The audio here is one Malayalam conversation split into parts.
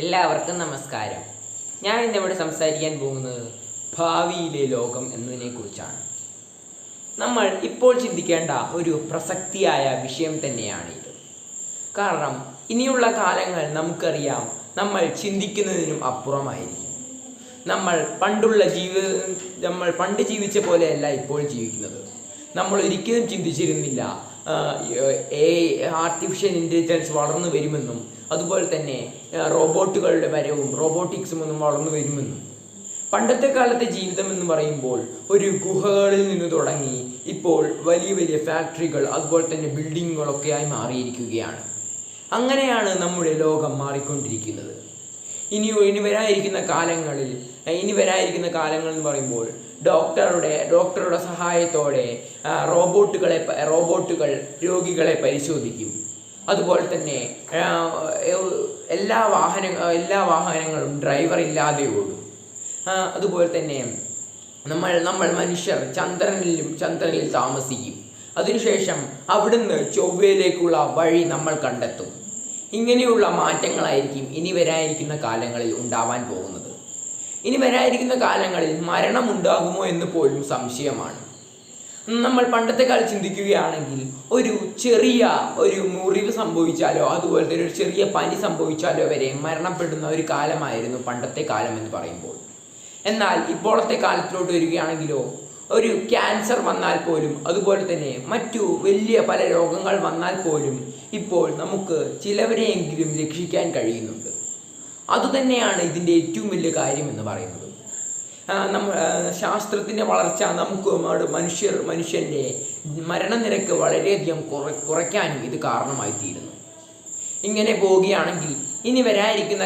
എല്ലാവർക്കും നമസ്കാരം. ഞാൻ ഇന്നിവിടെ സംസാരിക്കാൻ പോകുന്നത് ഭാവിയിലെ ലോകം എന്നതിനെക്കുറിച്ചാണ്. നമ്മൾ ഇപ്പോൾ ചിന്തിക്കേണ്ട ഒരു പ്രസക്തിയായ വിഷയം തന്നെയാണിത്. കാരണം ഇനിയുള്ള കാലങ്ങൾ നമുക്കറിയാം, നമ്മൾ ചിന്തിക്കുന്നതിനും അപ്പുറമായിരിക്കും. നമ്മൾ പണ്ട് ജീവിച്ച പോലെയല്ല ഇപ്പോൾ ജീവിക്കുന്നത്. നമ്മൾ ഒരിക്കലും ചിന്തിച്ചിരുന്നില്ല ആർട്ടിഫിഷ്യൽ ഇൻ്റലിജൻസ് വളർന്നു വരുമെന്നും അതുപോലെ തന്നെ റോബോട്ടുകളുടെ വരവും റോബോട്ടിക്സും ഒന്നും വളർന്നു വരുമെന്നും. പണ്ടത്തെ കാലത്തെ ജീവിതം എന്ന് പറയുമ്പോൾ ഒരു ഗുഹകളിൽ നിന്ന് തുടങ്ങി ഇപ്പോൾ വലിയ വലിയ ഫാക്ടറികൾ അതുപോലെ തന്നെ ബിൽഡിങ്ങുകളൊക്കെ ആയി മാറിയിരിക്കുകയാണ്. അങ്ങനെയാണ് നമ്മുടെ ലോകം മാറിക്കൊണ്ടിരിക്കുന്നത്. ഇനി വരാനിരിക്കുന്ന കാലങ്ങൾ എന്ന് പറയുമ്പോൾ ഡോക്ടറുടെ സഹായത്തോടെ റോബോട്ടുകൾ രോഗികളെ പരിശോധിക്കും. അതുപോലെ തന്നെ എല്ലാ വാഹനങ്ങളും ഡ്രൈവർ ഇല്ലാതെ ഓടും. അതുപോലെ തന്നെ നമ്മൾ മനുഷ്യർ ചന്ദ്രനിൽ താമസിക്കും. അതിനുശേഷം അവിടുന്ന് ചൊവ്വയിലേക്കുള്ള വഴി നമ്മൾ കണ്ടെത്തും. ഇങ്ങനെയുള്ള മാറ്റങ്ങളായിരിക്കും ഇനി വരാനിരിക്കുന്ന കാലങ്ങളിൽ ഉണ്ടാവാൻ പോകുന്നത്. ഇനി വരാനിരിക്കുന്ന കാലങ്ങളിൽ മരണമുണ്ടാകുമോ എന്ന് പോലും സംശയമാണ്. നമ്മൾ പണ്ടത്തെ കാലം ചിന്തിക്കുകയാണെങ്കിൽ ഒരു ചെറിയ മുറിവ് സംഭവിച്ചാലോ അതുപോലെ തന്നെ ഒരു ചെറിയ പനി സംഭവിച്ചാലോ വരെ മരണപ്പെടുന്ന ഒരു കാലമായിരുന്നു പണ്ടത്തെ കാലം എന്ന് പറയുമ്പോൾ. എന്നാൽ ഇപ്പോഴത്തെ കാലത്തിലോട്ട് വരികയാണെങ്കിലോ ഒരു ക്യാൻസർ വന്നാൽ പോലും അതുപോലെ തന്നെ മറ്റു വലിയ പല രോഗങ്ങൾ വന്നാൽ പോലും ഇപ്പോൾ നമുക്ക് ചിലവരെയെങ്കിലും രക്ഷിക്കാൻ കഴിയുന്നുണ്ട്. അതുതന്നെയാണ് ഇതിൻ്റെ ഏറ്റവും വലിയ കാര്യം എന്ന് പറയുന്നത്. ശാസ്ത്രത്തിൻ്റെ വളർച്ച നമുക്ക് മനുഷ്യൻ്റെ മരണനിരക്ക് വളരെയധികം കുറയ്ക്കാനും ഇത് കാരണമായി തീരുന്നു. ഇങ്ങനെ പോവുകയാണെങ്കിൽ ഇനി വരാനിരിക്കുന്ന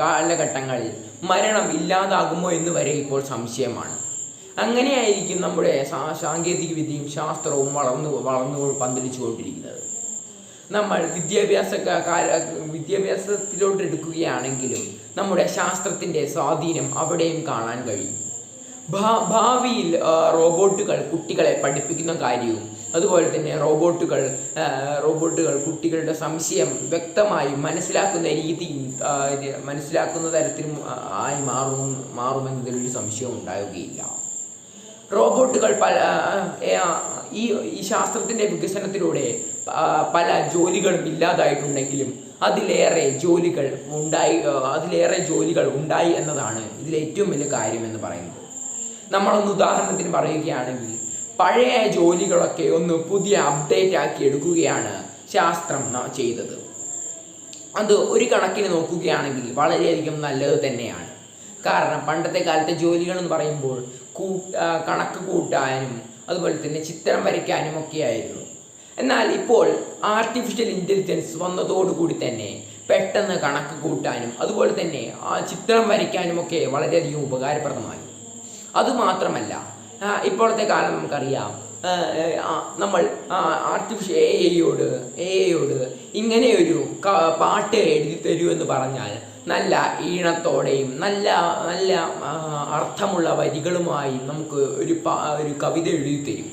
കാലഘട്ടങ്ങളിൽ മരണം ഇല്ലാതാകുമോ എന്ന് വരെ ഇപ്പോൾ സംശയമാണ്. അങ്ങനെയായിരിക്കും നമ്മുടെ സാങ്കേതിക വിദ്യയും ശാസ്ത്രവും വളർന്നു പന്തലിച്ചു കൊണ്ടിരിക്കുന്നത്. നമ്മൾ വിദ്യാഭ്യാസത്തിലോട്ട് എടുക്കുകയാണെങ്കിലും നമ്മുടെ ശാസ്ത്രത്തിൻ്റെ സ്വാധീനം അവിടെയും കാണാൻ കഴിയും. ഭാവിയിൽ റോബോട്ടുകൾ കുട്ടികളെ പഠിപ്പിക്കുന്ന കാര്യവും അതുപോലെ തന്നെ റോബോട്ടുകൾ കുട്ടികളുടെ സംശയം വ്യക്തമായും മനസ്സിലാക്കുന്ന തരത്തിലും ആയി മാറുമെന്നതിലൊരു സംശയവും ഉണ്ടാവുകയില്ല. റോബോട്ടുകൾ ഈ ശാസ്ത്രത്തിൻ്റെ വികസനത്തിലൂടെ പല ജോലികളും ഇല്ലാതായിട്ടുണ്ടെങ്കിലും അതിലേറെ ജോലികൾ ഉണ്ടായി എന്നതാണ് ഇതിലേറ്റവും വലിയ കാര്യം എന്ന് പറയുന്നത്. നമ്മളൊന്ന് ഉദാഹരണത്തിന് പറയുകയാണെങ്കിൽ പഴയ ജോലികളൊക്കെ ഒന്ന് പുതിയ അപ്ഡേറ്റ് ആക്കി എടുക്കുകയാണ് ശാസ്ത്രം ചെയ്തത്. അത് ഒരു കണക്കിന് നോക്കുകയാണെങ്കിൽ വളരെയധികം നല്ലത് തന്നെയാണ്. കാരണം പണ്ടത്തെ കാലത്തെ ജോലികൾ എന്ന് പറയുമ്പോൾ കണക്ക് കൂട്ടാനും അതുപോലെ തന്നെ ചിത്രം വരയ്ക്കാനും ഒക്കെ ആയിരുന്നു. എന്നാൽ ഇപ്പോൾ ആർട്ടിഫിഷ്യൽ ഇൻ്റലിജൻസ് വന്നതോടുകൂടി തന്നെ പെട്ടെന്ന് കണക്ക് കൂട്ടാനും അതുപോലെ തന്നെ ചിത്രം വരയ്ക്കാനും ഒക്കെ വളരെയധികം ഉപകാരപ്രദമായി. അതുമാത്രമല്ല, ഇപ്പോഴത്തെ കാലം നമുക്കറിയാം, നമ്മൾ ആർട്ടിഫിഷ്യൽ എഐയോട് ഇങ്ങനെയൊരു പാട്ട് എഴുതി തരൂ എന്ന് പറഞ്ഞാൽ നല്ല ഈണത്തോടെയും നല്ല അർത്ഥമുള്ള വരികളുമായി നമുക്ക് ഒരു കവിത എഴുതി തരും.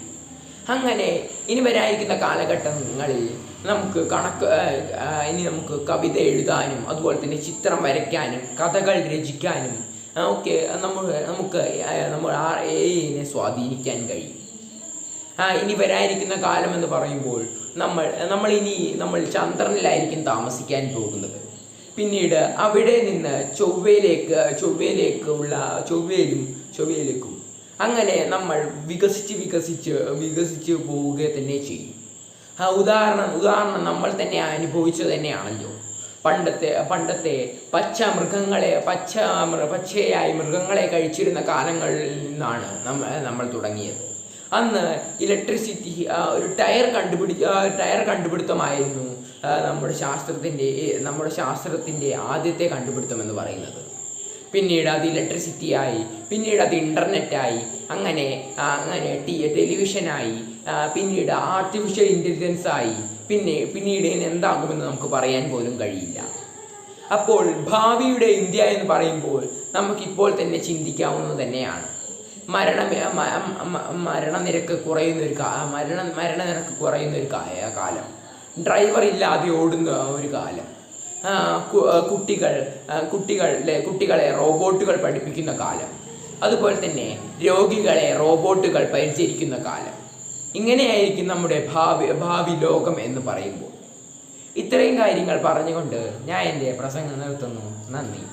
അങ്ങനെ ഇനി വരാനിരിക്കുന്ന കാലഘട്ടങ്ങളിൽ നമുക്ക് കവിത എഴുതാനും അതുപോലെ തന്നെ ചിത്രം വരയ്ക്കാനും കഥകൾ രചിക്കാനും ഒക്കെ നമുക്ക് എഐനെ സ്വാധീനിക്കാൻ കഴിയും. ഇനി വരാനിരിക്കുന്ന കാലം എന്ന് പറയുമ്പോൾ നമ്മൾ ചന്ദ്രനിലായിരിക്കും താമസിക്കാൻ പോകുന്നത്. പിന്നീട് അവിടെ നിന്ന് ചൊവ്വയിലേക്കും അങ്ങനെ നമ്മൾ വികസിച്ച് പോവുക തന്നെ ചെയ്യും. ഉദാഹരണം നമ്മൾ തന്നെ അനുഭവിച്ചു തന്നെയാണല്ലോ. പണ്ടത്തെ പച്ചയായി മൃഗങ്ങളെ കഴിച്ചിരുന്ന കാലങ്ങളിൽ നിന്നാണ് നമ്മൾ തുടങ്ങിയത്. അന്ന് ഇലക്ട്രിസിറ്റി ഒരു ടയർ കണ്ടുപിടുത്തമായിരുന്നു നമ്മുടെ ശാസ്ത്രത്തിൻ്റെ ആദ്യത്തെ കണ്ടുപിടുത്തം എന്ന് പറയുന്നത്. പിന്നീട് അത് ഇലക്ട്രിസിറ്റിയായി, പിന്നീട് അത് ഇൻ്റർനെറ്റായി, അങ്ങനെ ടെലിവിഷനായി, പിന്നീട് ആർട്ടിഫിഷ്യൽ ഇൻ്റലിജൻസ് ആയി, പിന്നീട് എന്താകുമെന്ന് നമുക്ക് പറയാൻ പോലും കഴിയില്ല. അപ്പോൾ ഭാവിയുടെ ഇന്ത്യ എന്ന് പറയുമ്പോൾ നമുക്കിപ്പോൾ തന്നെ ചിന്തിക്കാവുന്നത് തന്നെയാണ്. മരണനിരക്ക് കുറയുന്ന ഒരു കാലം, ഡ്രൈവർ ഇല്ലാതെ ഓടുന്ന ഒരു കാലം, കുട്ടികളെ റോബോട്ടുകൾ പഠിപ്പിക്കുന്ന കാലം, അതുപോലെ തന്നെ രോഗികളെ റോബോട്ടുകൾ പരിചരിക്കുന്ന കാലം. ഇങ്ങനെയായിരിക്കും നമ്മുടെ ഭാവി ലോകം എന്ന് പറയുമ്പോൾ. ഇത്രയും കാര്യങ്ങൾ പറഞ്ഞുകൊണ്ട് ഞാൻ എൻ്റെ പ്രസംഗം നിർത്തുന്നു. നന്ദി.